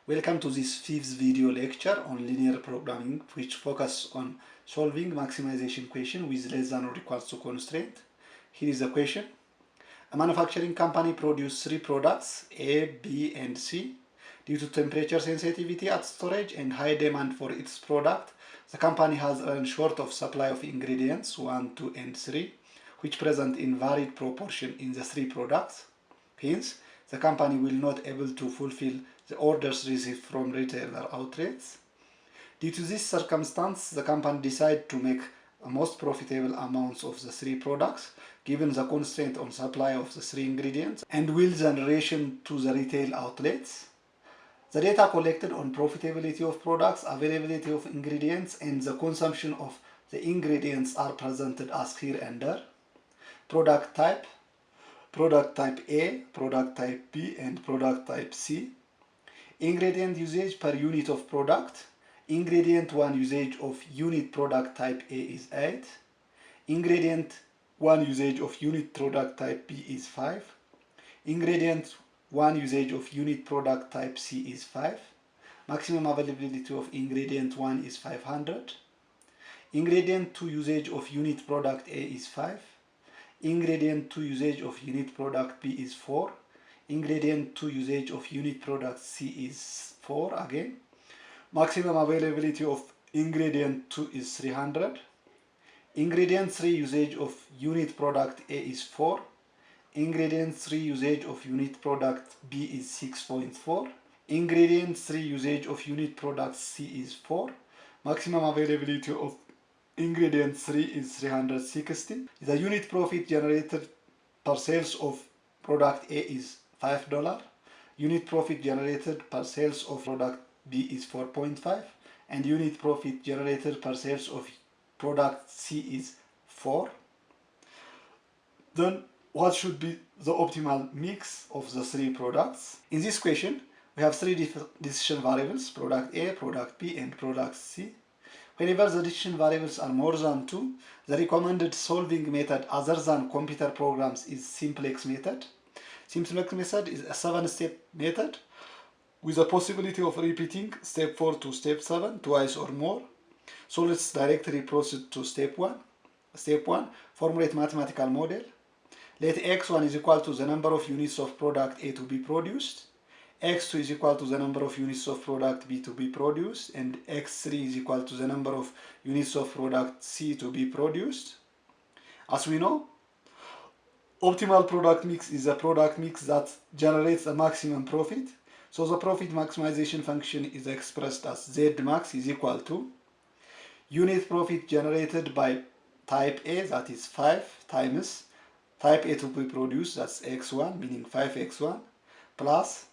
Welcome to this fifth video lecture on linear programming, which focuses on solving maximization question with less than or equals to constraint. Here is the question. A manufacturing company produces three products, A, B, and C. Due to temperature sensitivity at storage and high demand for its product, the company has run short of supply of ingredients 1, 2, and 3, which present in varied proportion in the three products. Hence, the company will not able to fulfill the orders received from retailer outlets. Due to this circumstance, the company decided to make a most profitable amounts of the three products, given the constraint on supply of the three ingredients, and will generation to the retail outlets. The data collected on profitability of products, availability of ingredients, and the consumption of the ingredients are presented as hereunder. Product type A, product type B, and product type C. Ingredient usage per unit of product. Ingredient 1 usage of unit product type A is 8. Ingredient 1 usage of unit product type B is 5. Ingredient 1 usage of unit product type C is 5. Maximum availability of ingredient 1 is 500. Ingredient 2 usage of unit product A is 5. Ingredient 2 usage of unit product B is 4. Ingredient 2 usage of unit product C is 4 again. Maximum availability of ingredient 2 is 300. Ingredient 3 usage of unit product A is 4. Ingredient 3 usage of unit product B is 6.4. Ingredient 3 usage of unit product C is 4. Maximum availability of ingredient 3 is 360. The unit profit generated per sales of product A is $5. Unit profit generated per sales of product B is 4.5, and unit profit generated per sales of product C is 4. Then what should be the optimal mix of the three products? In this question, we have three decision variables, product A, product B, and product C. Whenever the decision variables are more than 2, the recommended solving method other than computer programs is Simplex method. Simplex method is a 7-step method with the possibility of repeating step 4 to step 7 twice or more. So let's directly proceed to step 1. Step 1, formulate mathematical model. Let x1 is equal to the number of units of product A to be produced, x2 is equal to the number of units of product B to be produced, and x3 is equal to the number of units of product C to be produced. As we know, optimal product mix is a product mix that generates a maximum profit. So the profit maximization function is expressed as Zmax is equal to unit profit generated by type A, that is 5, times type A to be produced, that's x1, meaning 5x1, plus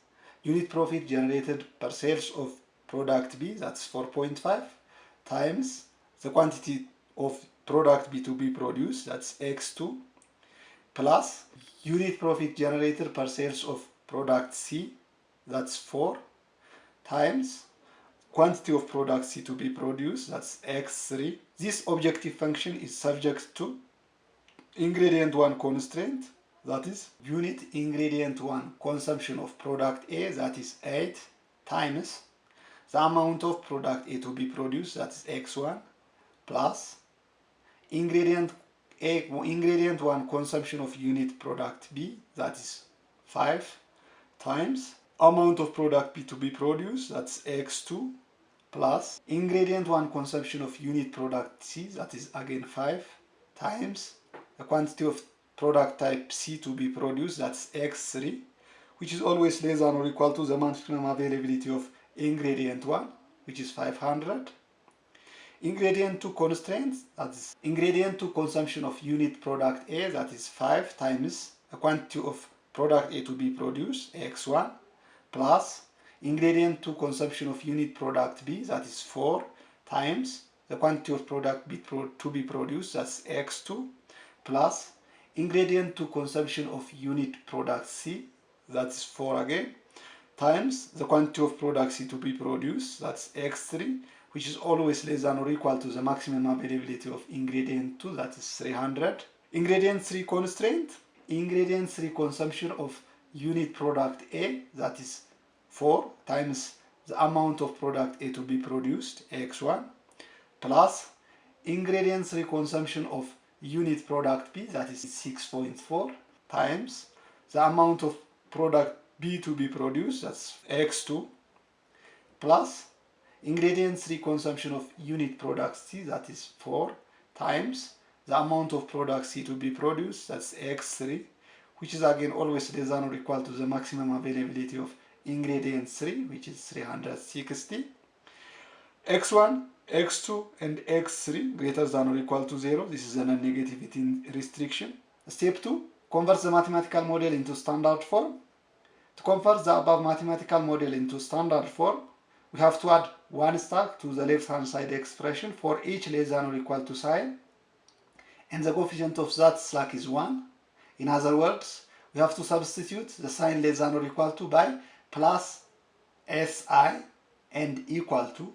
unit profit generated per sales of product B, that's 4.5, times the quantity of product B to be produced, that's x2, plus unit profit generated per sales of product C, that's 4, times quantity of product C to be produced, that's x3. This objective function is subject to ingredient 1 constraint, that is unit ingredient 1 consumption of product A, that is 8, times the amount of product A to be produced, that is x1, plus ingredient 1 consumption of unit product B, that is 5, times amount of product B to be produced, that's x2, plus ingredient 1 consumption of unit product C, that is again 5, times the quantity of product type C to be produced, that's x3, which is always less than or equal to the maximum availability of ingredient 1, which is 500. Ingredient 2 constraints, that is ingredient 2 consumption of unit product A, that is 5, times the quantity of product A to be produced, x1, plus ingredient 2 consumption of unit product B, that is 4, times the quantity of product B to be produced, that's x2, plus ingredient 2 consumption of unit product C, that's 4 again, times the quantity of product C to be produced, that's x3, which is always less than or equal to the maximum availability of ingredient 2, that is 300. Ingredient 3 constraint, ingredient 3 consumption of unit product A, that is 4, times the amount of product A to be produced, x1, plus ingredient 3 consumption of unit product B, that is 6.4, times the amount of product B to be produced, that's x2, plus ingredient 3 consumption of unit product C, that is 4, times the amount of product C to be produced, that's x3, which is again always less than or equal to the maximum availability of ingredient 3, which is 360. x1, x2, and x3 greater than or equal to 0. This is a non-negativity restriction. Step 2, convert the mathematical model into standard form. To convert the above mathematical model into standard form, we have to add one stack to the left-hand side expression for each less than or equal to sign, and the coefficient of that slack is 1. In other words, we have to substitute the sign less than or equal to by plus si and equal to.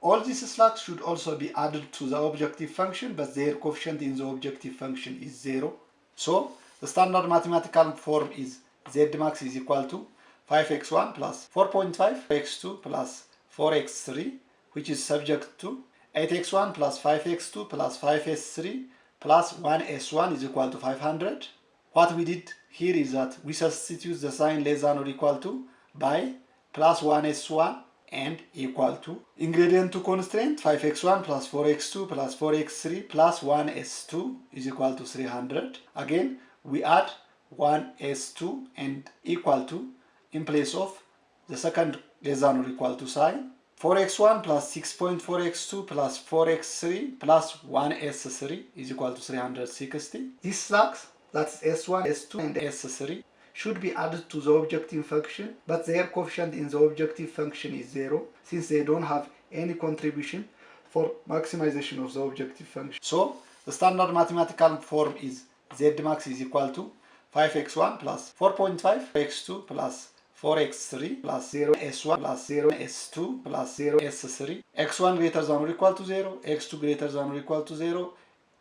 All these slacks should also be added to the objective function, but their coefficient in the objective function is 0. So the standard mathematical form is z max is equal to 5x1 plus 4.5 x2 plus 4x3, which is subject to 8x1 plus 5x2 plus 5s3 plus 1s1 is equal to 500. What we did here is that we substitute the sign less than or equal to by plus 1s1 and equal to. Ingredient 2 constraint 5x1 plus 4x2 plus 4x3 plus 1s2 is equal to 300. Again, we add 1s2 and equal to in place of the second less than or equal to sign. 4x1 plus 6.4x2 plus 4x3 plus 1s3 is equal to 360. These slacks, that's s1, s2, and s3, should be added to the objective function, but their coefficient in the objective function is 0, since they don't have any contribution for maximization of the objective function. So the standard mathematical form is z max is equal to 5x1 plus 4.5 x2 plus 4x3 plus 0s1 plus 0s2 plus 0s3, x1 greater than or equal to 0, x2 greater than or equal to 0,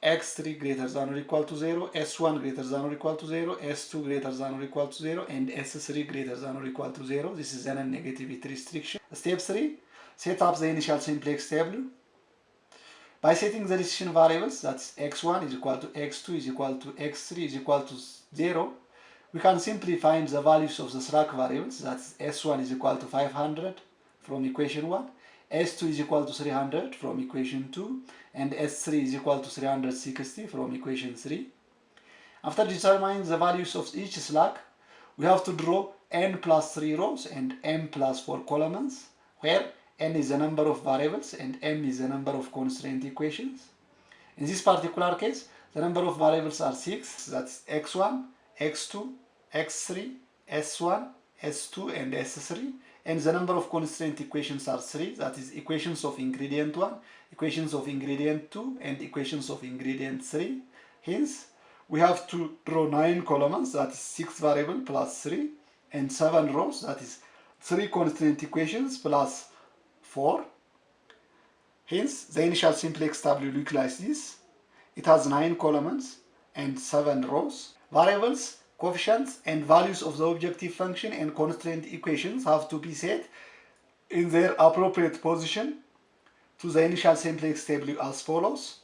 x3 greater than or equal to 0, s1 greater than or equal to 0, s2 greater than or equal to 0, and s3 greater than or equal to 0. This is a non-negativity restriction. Step 3, set up the initial simplex table. By setting the decision variables, that's x1 is equal to x2 is equal to x3 is equal to 0, we can simply find the values of the slack variables, that's s1 is equal to 500 from equation 1, s2 is equal to 300 from equation 2, and s3 is equal to 360 from equation 3. After determining the values of each slack, we have to draw n plus 3 rows and m plus 4 columns, where n is the number of variables and m is the number of constraint equations. In this particular case, the number of variables are 6, that's x1, x2, x3, s1, s2, and s3, and the number of constraint equations are 3, that is equations of ingredient 1, equations of ingredient 2, and equations of ingredient 3. Hence, we have to draw 9 columns, that is 6 variable plus 3, and 7 rows, that is 3 constraint equations plus 4. Hence, the initial simplex table looks like this. It has 9 columns and 7 rows. Variables, coefficients, and values of the objective function and constraint equations have to be set in their appropriate position to the initial simplex table as follows.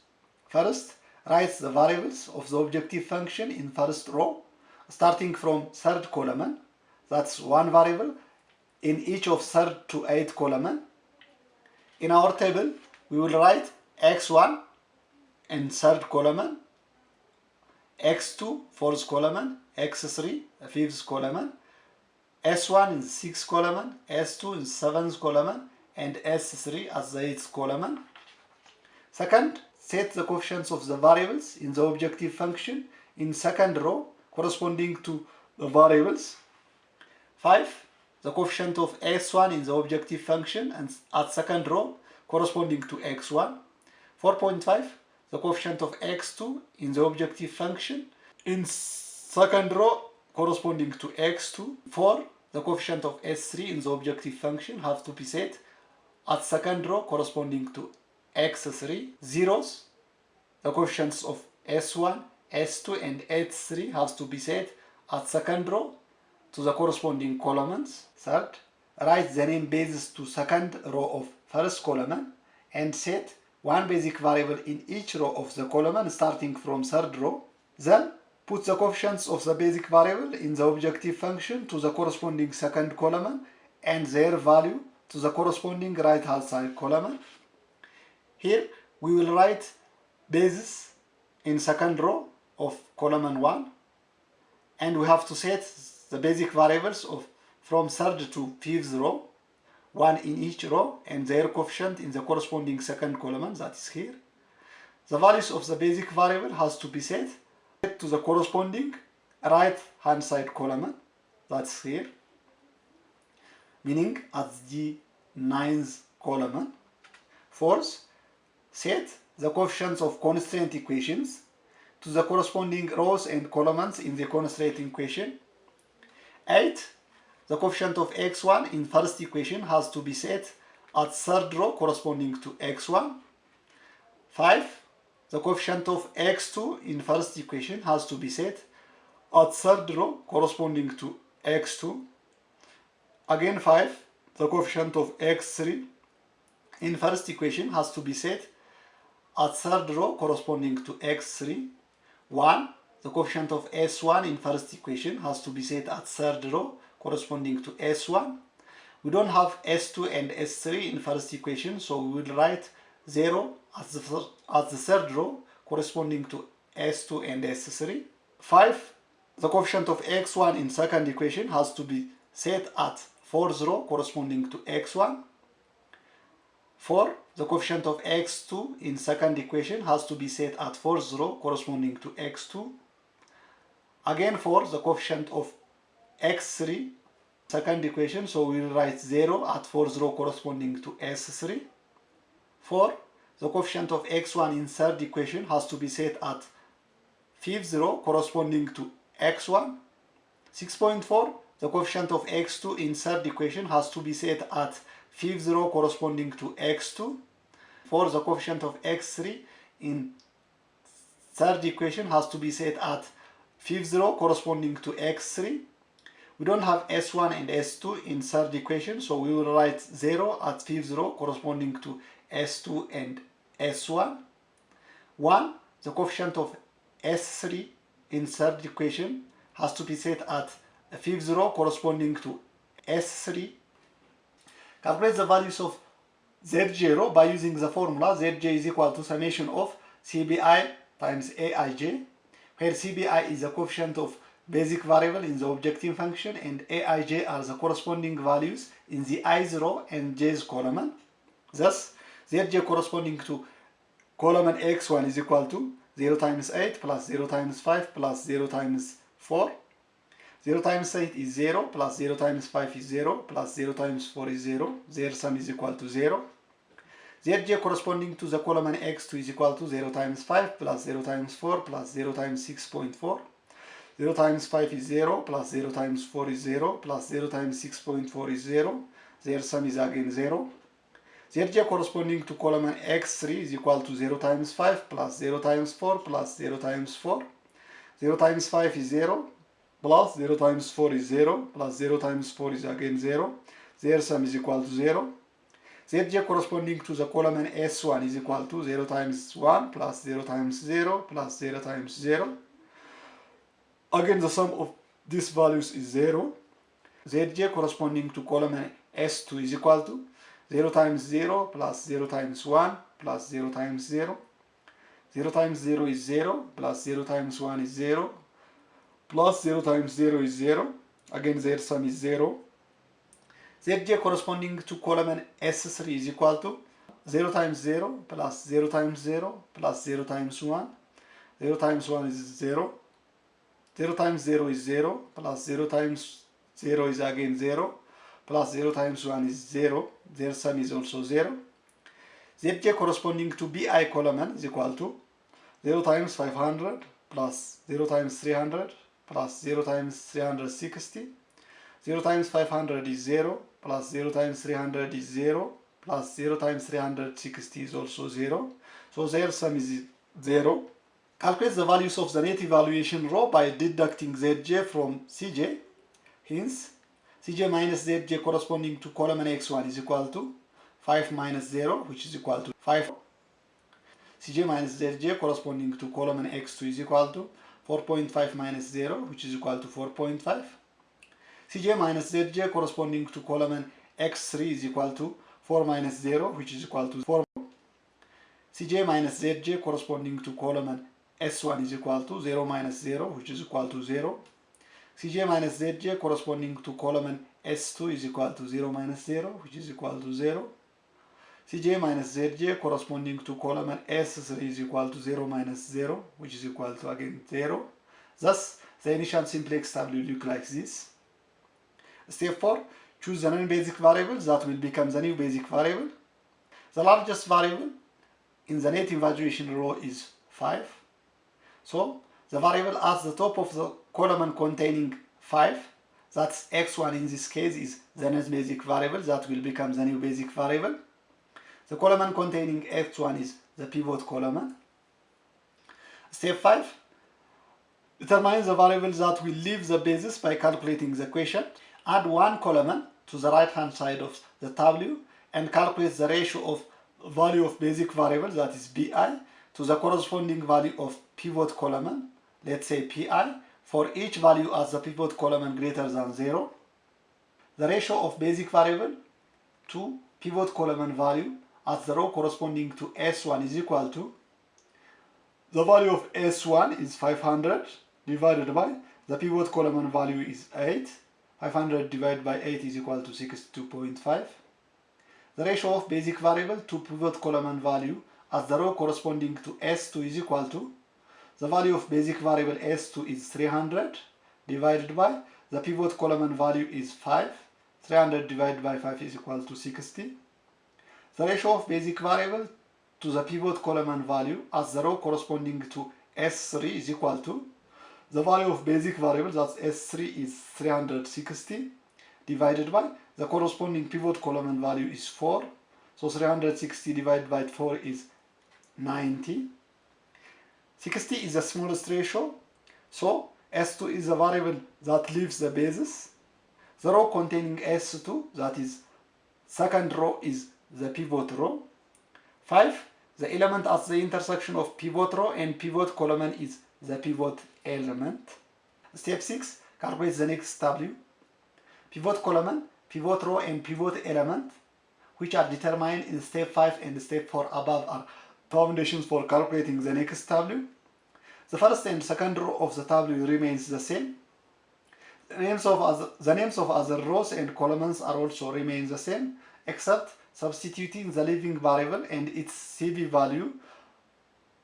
First, write the variables of the objective function in first row, starting from third column. That's one variable in each of third to 8th column. In our table, we will write x1 in third column, x2 fourth column, x3 fifth column, s1 in sixth column, s2 in seventh column, and s3 as the 8th column. Second, set the coefficients of the variables in the objective function in second row corresponding to the variables. 5. The coefficient of s1 in the objective function and at second row corresponding to x1. 4.5. The coefficient of x2 in the objective function in second row corresponding to x2. 4. The coefficient of s3 in the objective function have to be set at second row corresponding to x3. Zeros. The coefficients of s1, s2, and s3 has to be set at second row to the corresponding columns. Third, write the name basis to second row of first column and set one basic variable in each row of the column starting from third row. Then put the coefficients of the basic variable in the objective function to the corresponding second column and their value to the corresponding right hand side column. Here we will write basis in second row of column 1, and we have to set the basic variables from third to fifth row, one in each row, and their coefficient in the corresponding second column, that is here. The values of the basic variable has to be set to the corresponding right hand side column, that's here, meaning at the ninth column. Fourth, set the coefficients of constraint equations to the corresponding rows and columns in the constraint equation. 8. The coefficient of x1 in first equation has to be set at third row corresponding to x1. 5. The coefficient of x2 in first equation has to be set at third row corresponding to x2. Again 5. The coefficient of x3 in first equation has to be set at third row corresponding to x3. 1. The coefficient of s1 in first equation has to be set at third row corresponding to s1. We don't have s2 and s3 in first equation, so we will write 0 at the third row corresponding to s2 and s3. 5. The coefficient of x1 in second equation has to be set at fourth row corresponding to x1. 4. The coefficient of x2 in second equation has to be set at fourth row corresponding to x2. Again 4. The coefficient of x3 second equation, so we will write 0 at fourth row corresponding to s3. 4. The coefficient of x1 in third equation has to be set at fifth row corresponding to x1. 6.4. The coefficient of x2 in third equation has to be set at fifth row corresponding to x2. 4. The coefficient of x3 in third equation has to be set at fifth row corresponding to x3. We don't have s1 and s2 in third equation, so we will write 0 at fifth row corresponding to s2 and s1. 1. The coefficient of s3 in third equation has to be set at fifth row corresponding to s3. Calculate the values of zj row by using the formula zj is equal to summation of cbi times aij, where cbi is the coefficient of basic variable in the objective function and aij are the corresponding values in the ith row and j's column. Thus, zj corresponding to column x1 is equal to 0 times 8 plus 0 times 5 plus 0 times 4. 0 times 8 is 0, plus 0 times 5 is 0, plus 0 times 4 is 0. Their sum is equal to 0. Zj corresponding to the column x2 is equal to 0 times 5 plus 0 times 4 plus 0 times 6.4. 0 times 5 is 0, plus 0 times 4 is 0, plus 0 times 6.4 is 0. Their sum is again 0. Zj corresponding to column x3 is equal to 0 times 5 plus 0 times 4 plus 0 times 4. 0 times 5 is 0, plus 0 times 4 is 0, plus 0 times 4 is again 0. Their sum is equal to 0. Zj corresponding to the column s1 is equal to 0 times 1 plus 0 times 0 plus 0 times 0. Again, the sum of these values is 0. Zj corresponding to column s2 is equal to 0 times 0 plus 0 times 1 plus 0 times 0. 0 times 0 is 0, plus 0 times 1 is 0, plus 0 times 0 is 0. Again, their sum is 0. Zj corresponding to column S3 is equal to 0 times 0 plus 0 times 0 plus 0 times 1. 0 times 1 is 0. 0 times 0 is 0 plus 0 times 0 is again 0 plus 0 times 1 is 0. Their sum is also 0. Zj corresponding to Bi column is equal to 0 times 500 plus 0 times 300 plus 0 times 360. 0 times 500 is 0 plus 0 times 300 is 0 plus 0 times 360 is also 0. So their sum is 0. Calculate the values of the net evaluation row by deducting Zj from Cj. Hence, Cj minus Zj corresponding to column x1 is equal to 5 minus 0, which is equal to 5. Cj minus Zj corresponding to column x2 is equal to 4.5 minus 0, which is equal to 4.5. Cj minus Zj corresponding to column x3 is equal to 4 minus 0, which is equal to 4. Cj minus Zj corresponding to column S1 is equal to 0 minus 0, which is equal to 0. Cj minus Zj corresponding to column S2 is equal to 0 minus 0, which is equal to 0. Cj minus Zj corresponding to column S3 is equal to 0 minus 0, which is equal to again 0. Thus, the initial simplex table will look like this. Step 4. Choose the non-basic variable that will become the new basic variable. The largest variable in the net evaluation row is 5. So, the variable at the top of the column containing 5, that's x1 in this case, is the non-basic variable that will become the new basic variable. The column containing x1 is the pivot column. Step 5. Determine the variable that will leave the basis by calculating the quotient. Add one column to the right hand side of the tableau and calculate the ratio of value of basic variable, that is bi, to the corresponding value of pivot column, let's say pi, for each value as the pivot column greater than 0. The ratio of basic variable to pivot column value at the row corresponding to S1 is equal to the value of S1 is 500 divided by the pivot column value is 8. 500 divided by 8 is equal to 62.5. The ratio of basic variable to pivot column value at the row corresponding to S2 is equal to the value of basic variable S2 is 300 divided by the pivot column value is 5. 300 divided by 5 is equal to 60. The ratio of basic variable to the pivot column value at the row corresponding to S3 is equal to the value of basic variable, that's S3 is 360 divided by the corresponding pivot column value is 4. So 360 divided by 4 is 90. 60 is the smallest ratio. So S2 is the variable that leaves the basis. The row containing S2, that is second row, is the pivot row. 5. The element at the intersection of pivot row and pivot column is the pivot element. Step 6. Calculate the next tableau. Pivot column, pivot row and pivot element, which are determined in step 5 and step 4 above, are foundations for calculating the next tableau. The first and second row of the tableau remains the same. The names of other rows and columns are also remain the same, except substituting the leaving variable and its CV value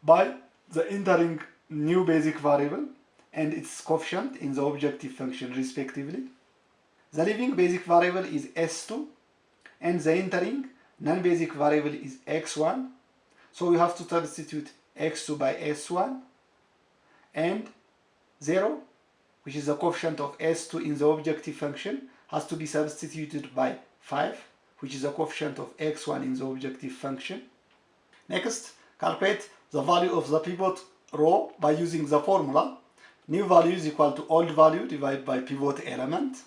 by the entering new basic variable and its coefficient in the objective function respectively. The leaving basic variable is S2 and the entering non-basic variable is x1. So we have to substitute x2 by s1 and 0, which is the coefficient of s2 in the objective function, has to be substituted by 5, which is the coefficient of x1 in the objective function. Next, calculate the value of the pivot row by using the formula new value is equal to old value divided by pivot element.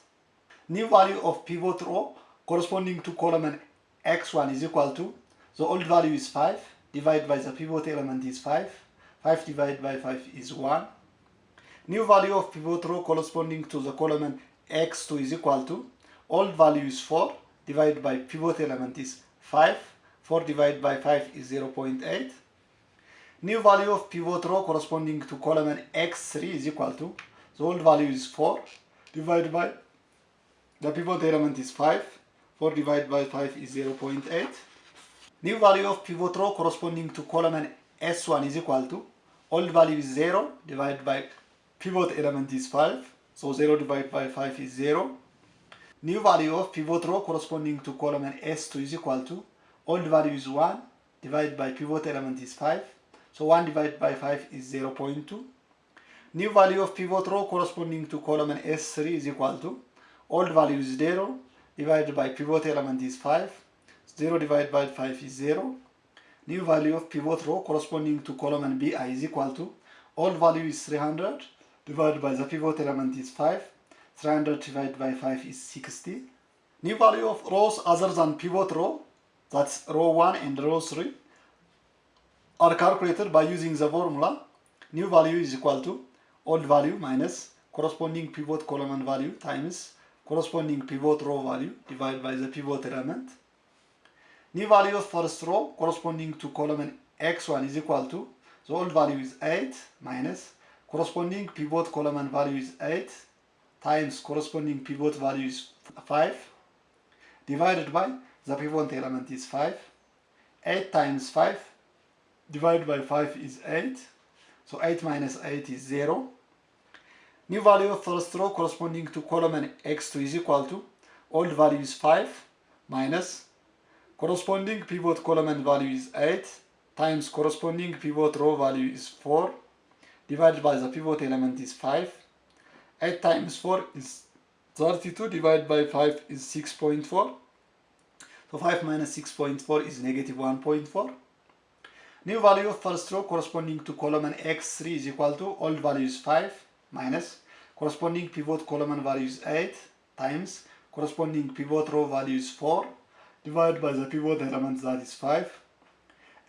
New value of pivot row corresponding to column x1 is equal to the old value is 5 divided by the pivot element is 5. 5 divided by 5 is 1. New value of pivot row corresponding to the column x2 is equal to old value is 4 divided by pivot element is 5. 4 divided by 5 is 0.8. New value of pivot row corresponding to column x3 is equal to the old value is 4 divided by the pivot element is 5. 4 divided by 5 is 0.8. New value of pivot row corresponding to column S1 is equal to old value is 0 divided by pivot element is 5. So 0 divided by 5 is 0. New value of pivot row corresponding to column S2 is equal to old value is 1 divided by pivot element is 5. So 1 divided by 5 is 0.2. New value of pivot row corresponding to column S3 is equal to old value is 0 divided by pivot element is 5. 0 divided by 5 is 0. New value of pivot row corresponding to column BI is equal to old value is 300 divided by the pivot element is 5. 300 divided by 5 is 60. New value of rows other than pivot row, that's row 1 and row 3, are calculated by using the formula new value is equal to old value minus corresponding pivot column value times corresponding pivot row value divided by the pivot element. New value of first row corresponding to column x1 is equal to the old value is 8 minus corresponding pivot column value is 8 times corresponding pivot value is 5 divided by the pivot element is 5. 8 times 5 divided by 5 is 8. So 8 minus 8 is 0. New value of first row corresponding to column x2 is equal to old value is 5 minus corresponding pivot column value is 8 times corresponding pivot row value is 4 divided by the pivot element is 5. 8 times 4 is 32 divided by 5 is 6.4. So 5 minus 6.4 is negative 1.4. New value of first row corresponding to column x3 is equal to old value is 5 minus corresponding pivot column value is 8 times corresponding pivot row value is 4 divided by the pivot element that is 5.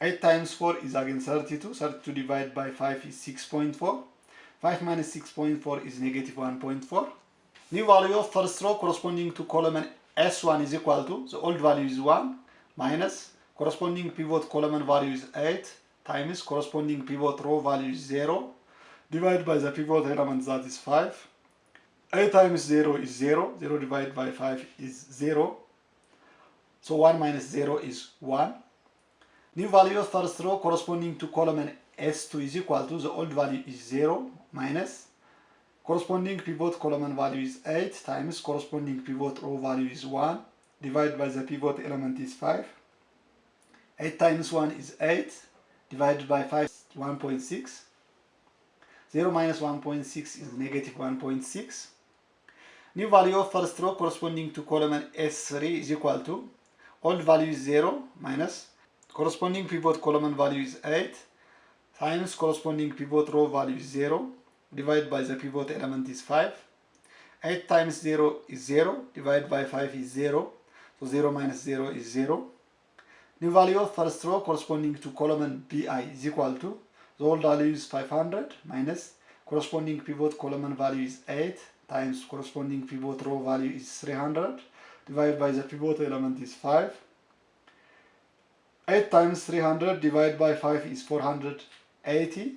8 times 4 is again 32. 32 divided by 5 is 6.4. 5 minus 6.4 is negative 1.4. New value of first row corresponding to column S1 is equal to the old value is 1 minus corresponding pivot column value is 8 times corresponding pivot row value is 0 divided by the pivot element that is 5. 8 times 0 is 0. 0 divided by 5 is 0. So 1 minus 0 is 1. New value of first row corresponding to column S2 is equal to the old value is 0 minus corresponding pivot column value is 8 times corresponding pivot row value is 1 divided by the pivot element is 5. 8 times 1 is 8 divided by 5 is 1.6. 0 minus 1.6 is negative 1.6. New value of first row corresponding to column S3 is equal to old value is 0 minus corresponding pivot column value is 8 times corresponding pivot row value is 0 divided by the pivot element is 5. 8 times 0 is 0 divided by 5 is 0. So 0 minus 0 is 0. New value of first row corresponding to column BI is equal to the old value is 500 minus corresponding pivot column value is 8 times corresponding pivot row value is 300 divided by the pivot element is 5. 8 times 300 divided by 5 is 480.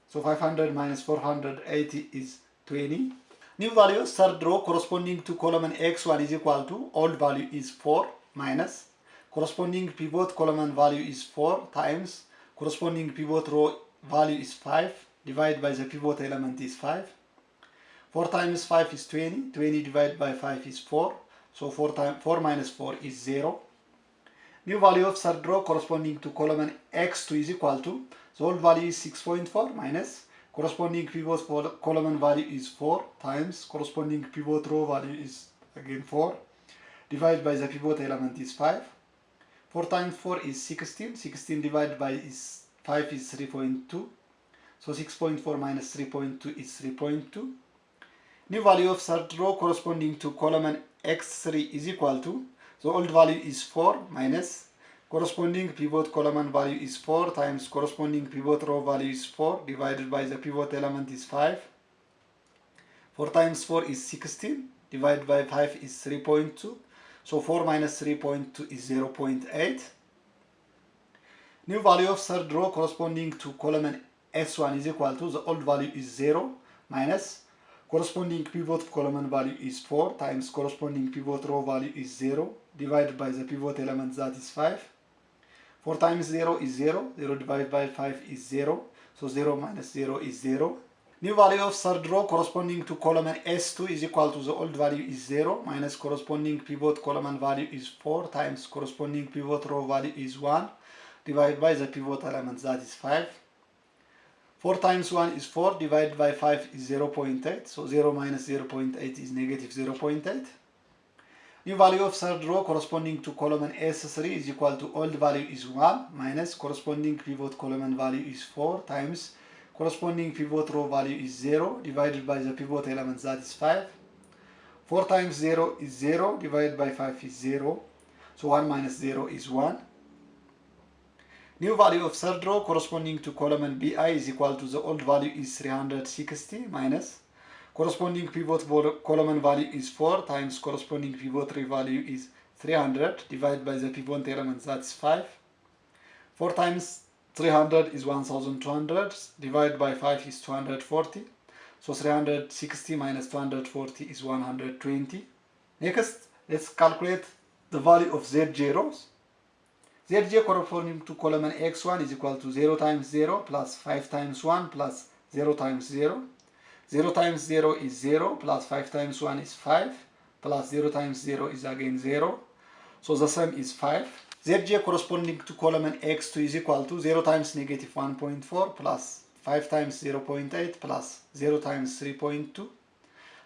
So 500 minus 480 is 20. New value of third row corresponding to column x1 is equal to old value is 4 minus corresponding pivot column value is 4 times corresponding pivot row value is 5 divided by the pivot element is 5. 4 times 5 is 20. 20 divided by 5 is 4. So 4 minus 4 is 0. New value of third row corresponding to column x2 is equal to the old value is 6.4 minus corresponding pivot column value is 4 times corresponding pivot row value is again 4 divided by the pivot element is 5. 4 times 4 is 16. 16 divided by 5 is 3.2. So 6.4 minus 3.2 is 3.2. New value of third row corresponding to column x3 is equal to the old value is 4 minus corresponding pivot column value is 4 times corresponding pivot row value is 4 divided by the pivot element is 5. 4 times 4 is 16 divided by 5 is 3.2. So 4 minus 3.2 is 0.8. New value of third row corresponding to column S1 is equal to the old value is 0 minus corresponding pivot column value is 4 times corresponding pivot row value is 0 divided by the pivot element that is 5. 4 times 0 is 0. 0 divided by 5 is 0. So 0 minus 0 is 0. New value of third row corresponding to column S2 is equal to the old value is 0 minus corresponding pivot column value is 4 times corresponding pivot row value is 1 divided by the pivot element that is 5. 4 times 1 is 4 divided by 5 is 0.8. So 0 minus 0.8 is negative 0.8. New value of third row corresponding to column S3 is equal to old value is 1 minus corresponding pivot column value is 4 times corresponding pivot row value is 0 divided by the pivot element that is 5. 4 times 0 is 0, divided by 5 is 0. So 1 minus 0 is 1. New value of third row corresponding to column BI is equal to the old value is 360 minus corresponding pivot column value is 4 times corresponding pivot tree value is 300 divided by the pivot element, that's 5. 4 times 300 is 1200 divided by 5 is 240. So 360 minus 240 is 120. Next, let's calculate the value of Zj rows. Zj corresponding to column x1 is equal to 0 times 0 plus 5 times 1 plus 0 times 0. 0 times 0 is 0 plus 5 times 1 is 5 plus 0 times 0 is again 0. So the sum is 5. Zj corresponding to column x2 is equal to 0 times negative 1.4 plus 5 times 0.8 plus 0 times 3.2.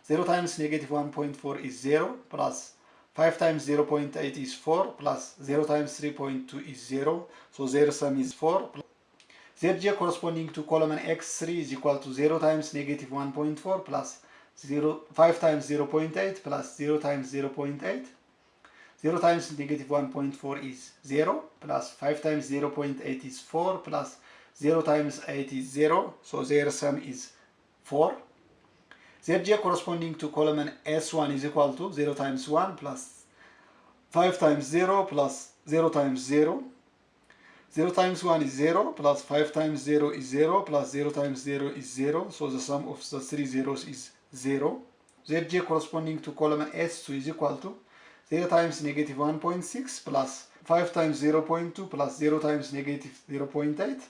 0 times negative 1.4 is 0 plus 5 times 0.8 is 4 plus 0 times 3.2 is 0. So their sum is 4. Zj corresponding to column x3 is equal to 0 times negative 1.4 plus 5 times 0.8 plus 0 times 0.8. 0 times negative 1.4 is 0 plus 5 times 0.8 is 4 plus 0 times 8 is 0. So their sum is 4. Zj corresponding to column S1 is equal to 0 times 1 plus 5 times 0 plus 0 times 0. 0 times 1 is 0 plus 5 times 0 is 0 plus 0 times 0 is 0. So the sum of the three zeros is 0. Zj corresponding to column S2 is equal to 0 times negative 1.6 plus 5 times 0.2 plus 0 times negative 0.8.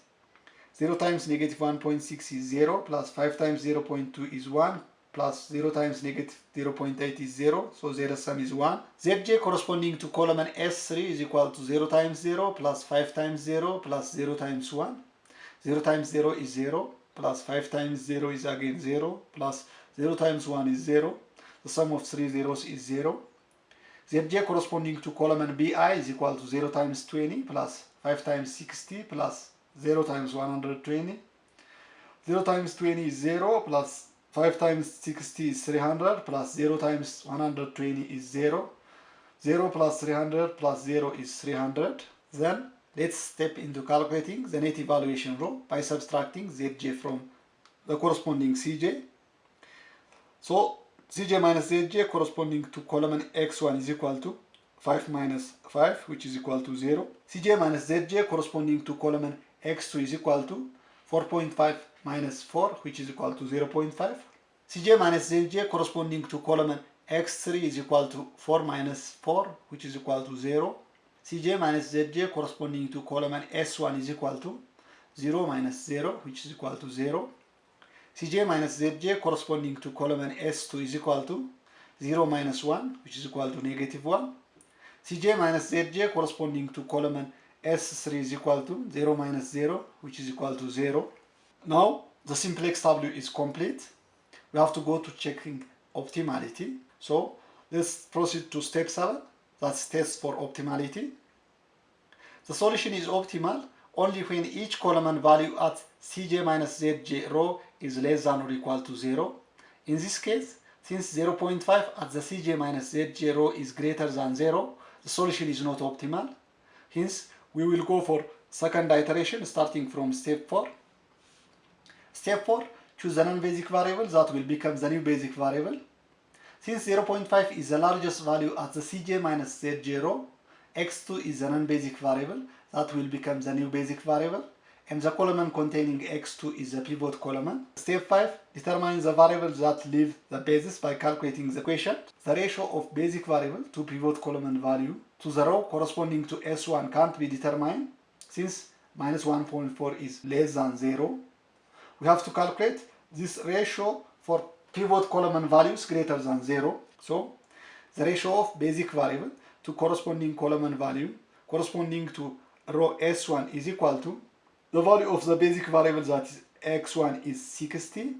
0 times negative 1.6 is 0 plus 5 times 0.2 is 1 plus 0 times negative 0.8 is 0. So their sum is 1. Zj corresponding to column S3 is equal to 0 times 0 plus 5 times 0 plus 0 times 1. 0 times 0 is 0 plus 5 times 0 is again 0 plus 0 times 1 is 0. The sum of three zeros is 0. Zj corresponding to column BI is equal to 0 times 20 plus 5 times 60 plus 0 times 120. 0 times 20 is 0 plus 5 times 60 is 300 plus 0 times 120 is 0. 0 plus 300 plus 0 is 300. Then let's step into calculating the net evaluation row by subtracting Zj from the corresponding Cj. So Cj minus Zj corresponding to column x1 is equal to 5 minus 5, which is equal to 0. Cj minus Zj corresponding to column x2 is equal to 4.5 minus 4, which is equal to 0.5. Cj minus Zj corresponding to column x3 is equal to 4 minus 4, which is equal to 0. Cj minus Zj corresponding to column S1 is equal to 0 minus 0, which is equal to 0. Cj minus Zj corresponding to column S2 is equal to 0 minus 1, which is equal to negative 1. Cj minus Zj corresponding to column S3 is equal to 0 minus 0, which is equal to 0. Now the simplex tableau is complete. We have to go to checking optimality. So let's proceed to step 7. That's test for optimality. The solution is optimal only when each column value at Cj minus Zj row is less than or equal to 0. In this case, since 0.5 at the Cj minus Zj row is greater than 0, the solution is not optimal. Hence, we will go for second iteration starting from step 4. Step 4, choose the non-basic variable that will become the new basic variable. Since 0.5 is the largest value at the Cj minus Zj row, x2 is the non-basic variable that will become the new basic variable, and the column containing x2 is the pivot column. Step 5, determine the variables that leave the basis by calculating the quotient. The ratio of basic variable to pivot column value to the row corresponding to S1 can't be determined since minus 1.4 is less than 0. We have to calculate this ratio for pivot column values greater than 0. So the ratio of basic variable to corresponding column value corresponding to row S1 is equal to the value of the basic variable, that is x1 is 60,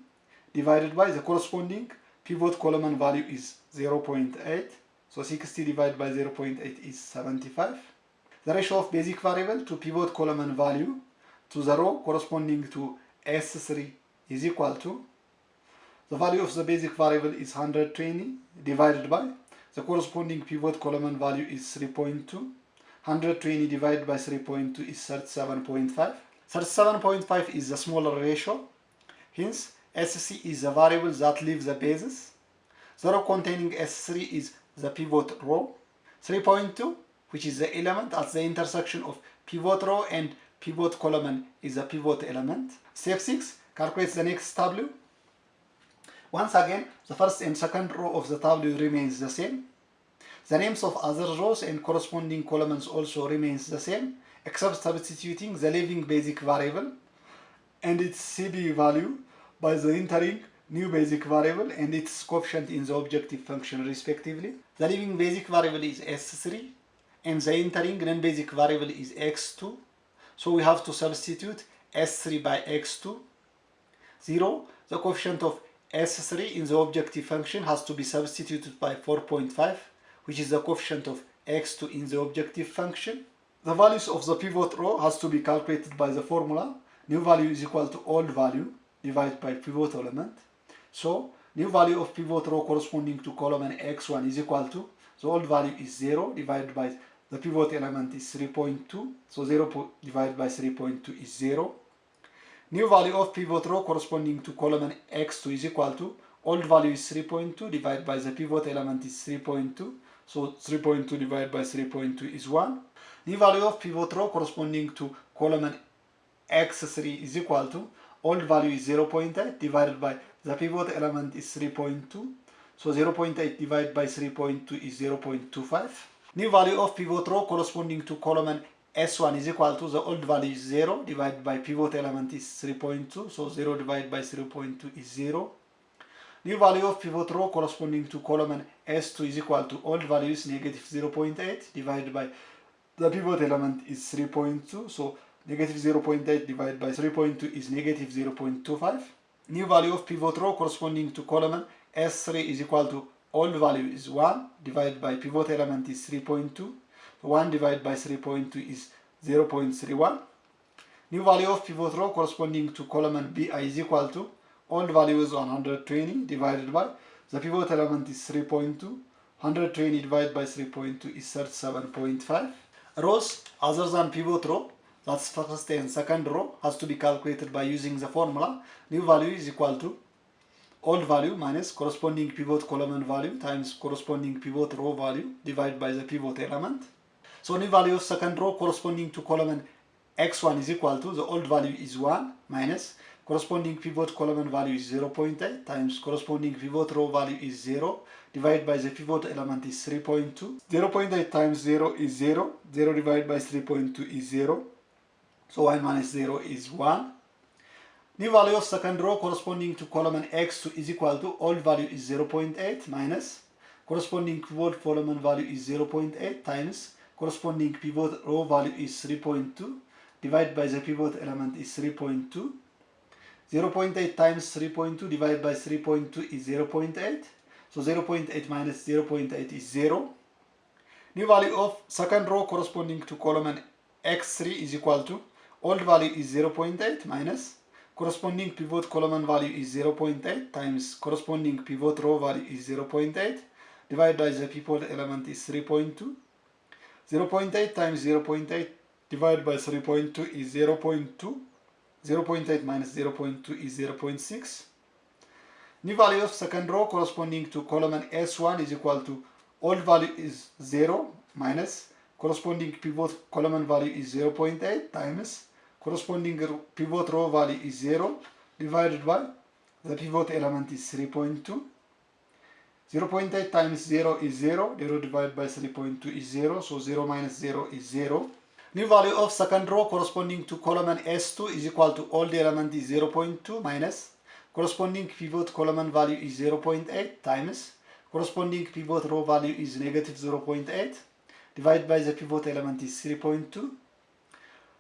divided by the corresponding pivot column value is 0.8. So 60 divided by 0.8 is 75. The ratio of basic variable to pivot column value to the row corresponding to S3 is equal to The value of the basic variable is 120 divided by the corresponding pivot column value is 3.2. 120 divided by 3.2 is 37.5. 37.5 is the smaller ratio. Hence, SC is the variable that leaves the basis. The row containing S3 is the pivot row. 3.2, which is the element at the intersection of pivot row and pivot column, is a pivot element. Step 6, calculate the next tableau. Once again, the first and second row of the tableau remains the same. The names of other rows and corresponding columns also remains the same, except substituting the leaving basic variable and its CB value by the entering new basic variable and its coefficient in the objective function respectively. The leaving basic variable is S3 and the entering non-basic variable is X2. So we have to substitute S3 by X2. 0. The coefficient of S3 in the objective function has to be substituted by 4.5, which is the coefficient of X2 in the objective function. The values of the pivot row has to be calculated by the formula. New value is equal to old value divided by pivot element. So, new value of pivot row corresponding to column X1 is equal to, the old value is 0 divided by the pivot element is 3.2. So 0 divided by 3.2 is 0. New value of pivot row corresponding to column X2 is equal to, old value is 3.2 divided by the pivot element is 3.2. So 3.2 divided by 3.2 is 1. New value of pivot row corresponding to column X3 is equal to, old value is 0.8 divided by the pivot element is 3.2. So 0.8 divided by 3.2 is 0.25. New value of pivot row corresponding to column S1 is equal to, the old value is 0 divided by pivot element is 3.2. So 0 divided by 0.2 is 0. New value of pivot row corresponding to column S2 is equal to, old value is negative 0.8 divided by the pivot element is 3.2. So negative 0.8 divided by 3.2 is negative 0.25. New value of pivot row corresponding to column S3 is equal to, old value is 1 divided by pivot element is 3.2. 1 divided by 3.2 is 0.31. New value of pivot row corresponding to column BI is equal to, old value is 120 divided by the pivot element is 3.2. 120 divided by 3.2 is 37.5. Rows other than pivot row, that's first and second row, has to be calculated by using the formula. New value is equal to old value minus corresponding pivot column value times corresponding pivot row value divided by the pivot element. So new value of second row corresponding to column X1 is equal to, the old value is 1 minus corresponding pivot column value is 0.8 times corresponding pivot row value is 0 divided by the pivot element is 3.2. 0.8 times 0 is 0. 0 divided by 3.2 is 0. So 1 minus 0 is 1. New value of second row corresponding to column X2 is equal to, old value is 0.8 minus corresponding pivot column value is 0.8 times corresponding pivot row value is 3.2 divided by the pivot element is 3.2. 0.8 times 3.2 divided by 3.2 is 0.8. So 0.8 minus 0.8 is 0. New value of second row corresponding to column X3 is equal to, old value is 0.8 minus corresponding pivot column value is 0.8 times corresponding pivot row value is 0.8 divided by the pivot element is 3.2. 0.8 times 0.8 divided by 3.2 is 0.2. 0.8 minus 0.2 is 0.6. New value of second row corresponding to column S1 is equal to, old value is 0 minus corresponding pivot column value is 0.8 times corresponding pivot row value is 0 divided by the pivot element is 3.2. 0.8 times 0 is 0. 0 divided by 3.2 is 0. So 0 minus 0 is 0. New value of second row corresponding to column S2 is equal to, old element is 0.2 minus corresponding pivot column value is 0.8 times corresponding pivot row value is negative 0.8 divided by the pivot element is 3.2.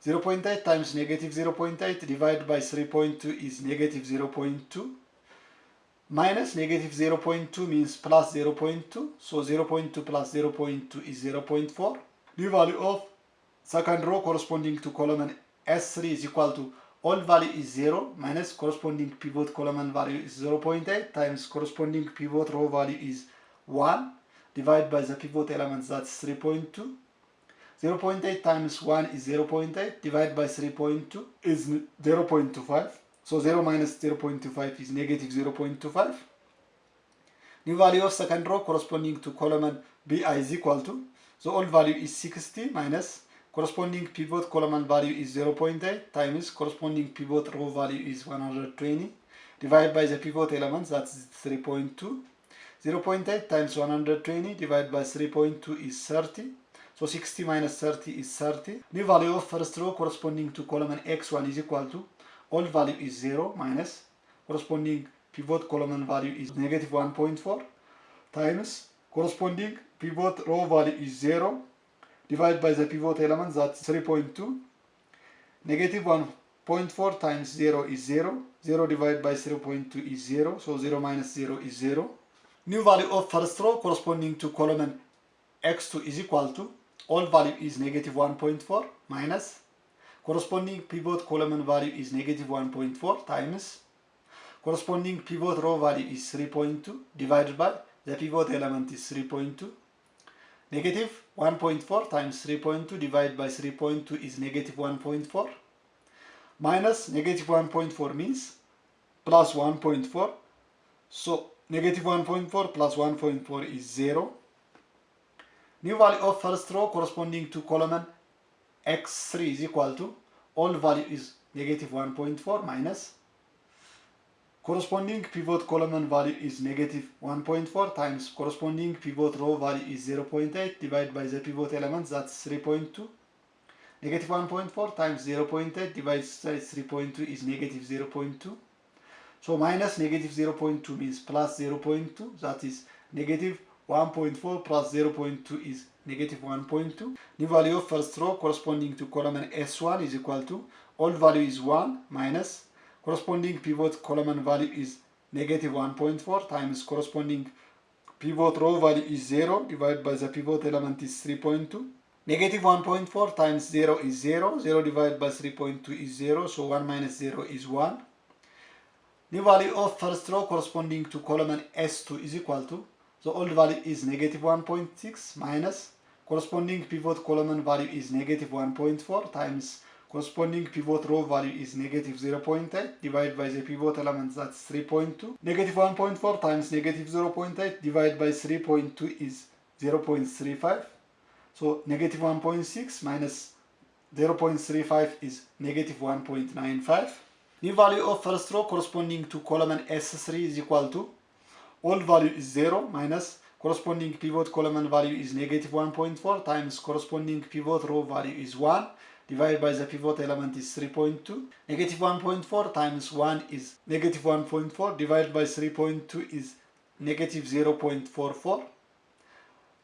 0.8 times negative 0.8 divided by 3.2 is negative 0.2. Minus negative 0.2 means plus 0.2. So 0.2 plus 0.2 is 0.4. New value of second row corresponding to column S3 is equal to, old value is 0 minus corresponding pivot column value is 0.8 times corresponding pivot row value is 1 divided by the pivot element, that's 3.2. 0.8 times 1 is 0.8 divided by 3.2 is 0.25. So 0 minus 0.25 is negative 0.25. New value of second row corresponding to column BI is equal to, the old value is 60 minus corresponding pivot column value is 0.8 times corresponding pivot row value is 120 divided by the pivot element, that's 3.2. 0.8 times 120 divided by 3.2 is 30. So 60 minus 30 is 30. New value of first row corresponding to column x1 is equal to, old value is 0 minus corresponding pivot column value is negative 1.4 times corresponding pivot row value is 0 divided by the pivot element, that's 3.2. Negative 1.4 times 0 is 0. 0 divided by 0.2 is 0. So 0 minus 0 is 0. New value of first row corresponding to column x2 is equal to, old value is negative 1.4 minus corresponding pivot column value is negative 1.4 times corresponding pivot row value is 3.2 divided by the pivot element is 3.2. Negative 1.4 times 3.2 divided by 3.2 is negative 1.4 minus negative 1.4 means plus 1.4. So negative 1.4 plus 1.4 is 0. New value of first row corresponding to column x3 is equal to, old value is negative 1.4 minus corresponding pivot column value is negative 1.4 times corresponding pivot row value is 0.8 divided by the pivot element, that's 3.2. Negative 1.4 times 0.8 divided by 3.2 is negative 0.2. So minus negative 0.2 means plus 0.2, that is negative 1.4 plus 0.2 is negative 1.2. New value of first row corresponding to column S1 is equal to, old value is 1 minus corresponding pivot column value is negative 1.4 times corresponding pivot row value is 0 divided by the pivot element is 3.2. Negative 1.4 times 0 is 0. 0 divided by 3.2 is 0. So 1 minus 0 is 1. New value of first row corresponding to column S2 is equal to, the old value is negative 1.6 minus corresponding pivot column value is negative 1.4 times corresponding pivot row value is negative 0.8 divided by the pivot element, that's 3.2. Negative 1.4 times negative 0.8 divided by 3.2 is 0.35. So negative 1.6 minus 0.35 is negative 1.95. New value of first row corresponding to column S3 is equal to, old value is 0 minus corresponding pivot column value is negative 1.4 times corresponding pivot row value is 1 divided by the pivot element is 3.2. Negative 1.4 times 1 is negative 1.4 divided by 3.2 is negative 0.44.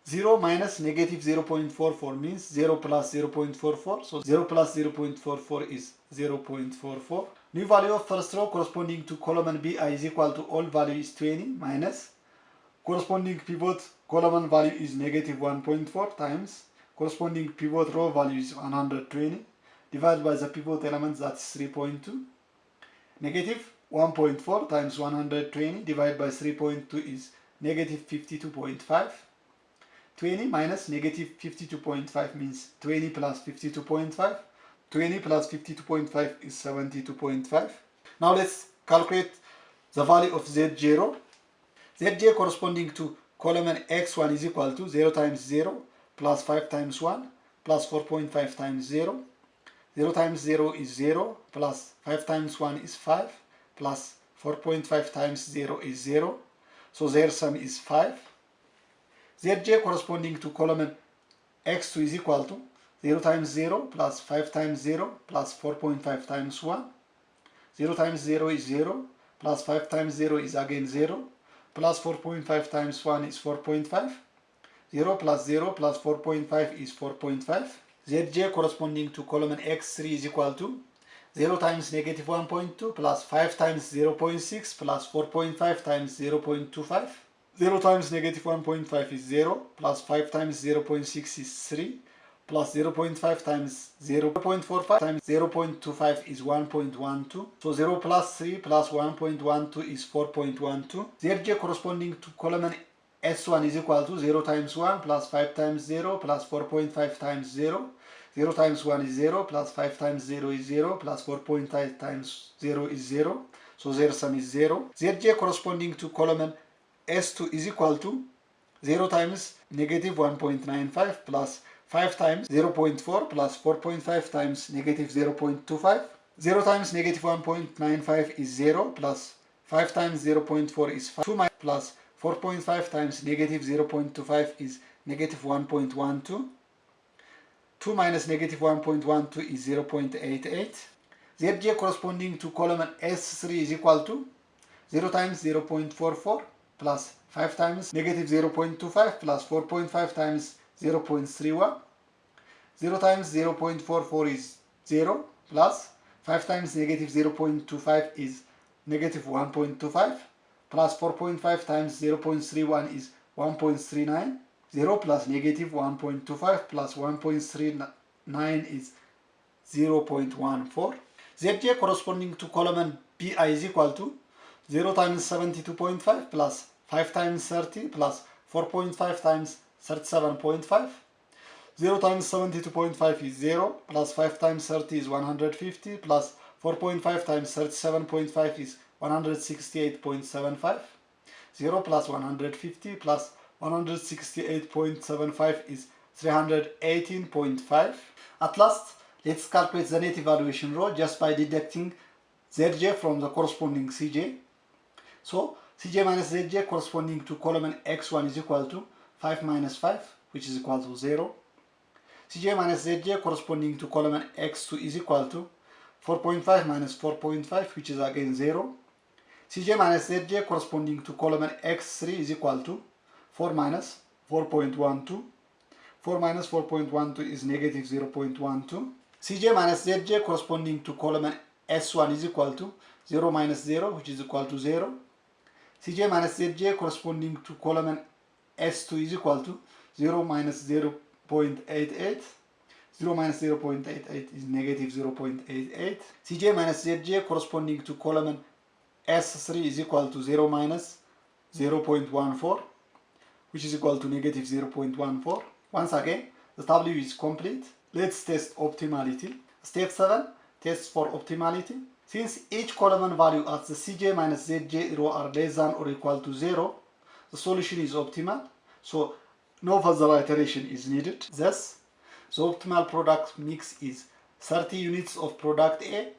0 minus negative 0.44 means 0 plus 0.44. So 0 plus 0.44 is 0.44. New value of first row corresponding to column BI is equal to, old value is 20 minus corresponding pivot column value is negative 1.4 times corresponding pivot row value is 120 divided by the pivot element, that's 3.2. Negative 1.4 times 120 divided by 3.2 is negative 52.5. 20 minus negative 52.5 means 20 plus 52.5. 20 plus 52.5 is 72.5. Now let's calculate the value of Z0. Zj corresponding to column x1 is equal to 0 times 0 plus 5 times 1 plus 4.5 times 0. 0 times 0 is 0 plus 5 times 1 is 5 plus 4.5 times 0 is 0. So their sum is 5. Zj corresponding to column x2 is equal to 0 times 0 plus 5 times 0 plus 4.5 times 1. 0 times 0 is 0 plus 5 times 0 is again 0 plus 4.5 times 1 is 4.5. 0 plus 0 plus 4.5 is 4.5. Zj corresponding to column x3 is equal to 0 times negative 1.2 plus 5 times 0.6 plus 4.5 times 0.25. 0 times negative 1.5 is 0 plus 5 times 0.6 is 3 plus 0.5 times 0.45 times 0.25 is 1.12. So 0 plus 3 plus 1.12 is 4.12. Zj corresponding to column S1 is equal to 0 times 1 plus 5 times 0 plus 4.5 times 0. 0 times 1 is 0 plus 5 times 0 is 0 plus 4.5 times 0 is 0. So their sum is 0. Zj corresponding to column S2 is equal to 0 times negative 1.95 plus 5 times 0.4 plus 4.5 times negative 0.25. 0 times negative 1.95 is 0 plus 5 times 0.4 is 5. 2 plus 4.5 times negative 0.25 is negative 1.12. 2 minus negative 1.12 is 0.88. Zj corresponding to column S3 is equal to 0 times 0.44 plus 5 times negative 0.25 plus 4.5 times 0.31. 0 times 0.44 is 0 plus 5 times negative 0.25 is negative 1.25 plus 4.5 times 0.31 is 1.39. 0 plus negative 1.25 plus 1.39 is 0.14. Zj corresponding to column Bi is equal to 0 times 72.5 plus 5 times 30 plus 4.5 times 37.5. 0 times 72.5 is 0 plus 5 times 30 is 150 plus 4.5 times 37.5 is 168.75. 0 plus 150 plus 168.75 is 318.5. At last, let's calculate the net evaluation row just by deducting Zj from the corresponding Cj. So Cj minus Zj corresponding to column x1 is equal to 5 minus 5, which is equal to 0. Cj minus Zj corresponding to column x2 is equal to 4.5 minus 4.5, which is again 0. Cj minus Zj corresponding to column x3 is equal to 4 minus 4.12. 4 minus 4.12 is negative 0.12. Cj minus Zj corresponding to column S1 is equal to 0 minus 0, which is equal to 0. Cj minus Zj corresponding to column S2 is equal to 0 minus 0.88. 0 minus 0.88 is negative 0.88. Cj minus Zj corresponding to column S3 is equal to 0 minus 0.14, which is equal to negative 0.14. Once again, the Tableau is complete. Let's test optimality. Step 7, test for optimality. Since each column value at the Cj minus Zj row are less than or equal to 0, the solution is optimal. So no further iteration is needed. Thus, the optimal product mix is 30 units of product A,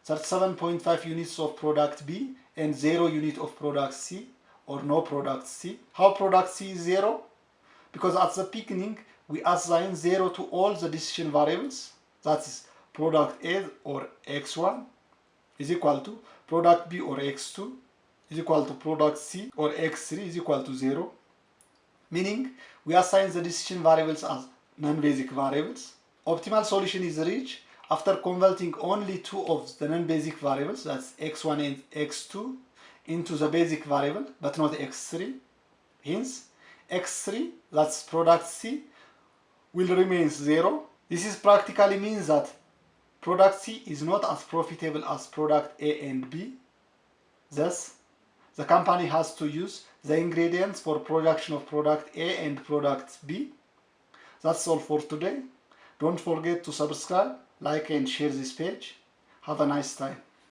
37.5 units of product B, and 0 unit of product C, or no product C. How product C is 0? Because at the beginning, we assign 0 to all the decision variables. That is, product A or x1 is equal to product B or x2 is equal to product C or x3 is equal to 0. Meaning, we assign the decision variables as non-basic variables. Optimal solution is reached after converting only two of the non-basic variables, that's x1 and x2, into the basic variable, but not x3. Hence, x3, that's product C, will remain 0. This is practically means that product C is not as profitable as product A and B. Thus, the company has to use the ingredients for production of product A and product B. That's all for today. Don't forget to subscribe, like and share this page. Have a nice time.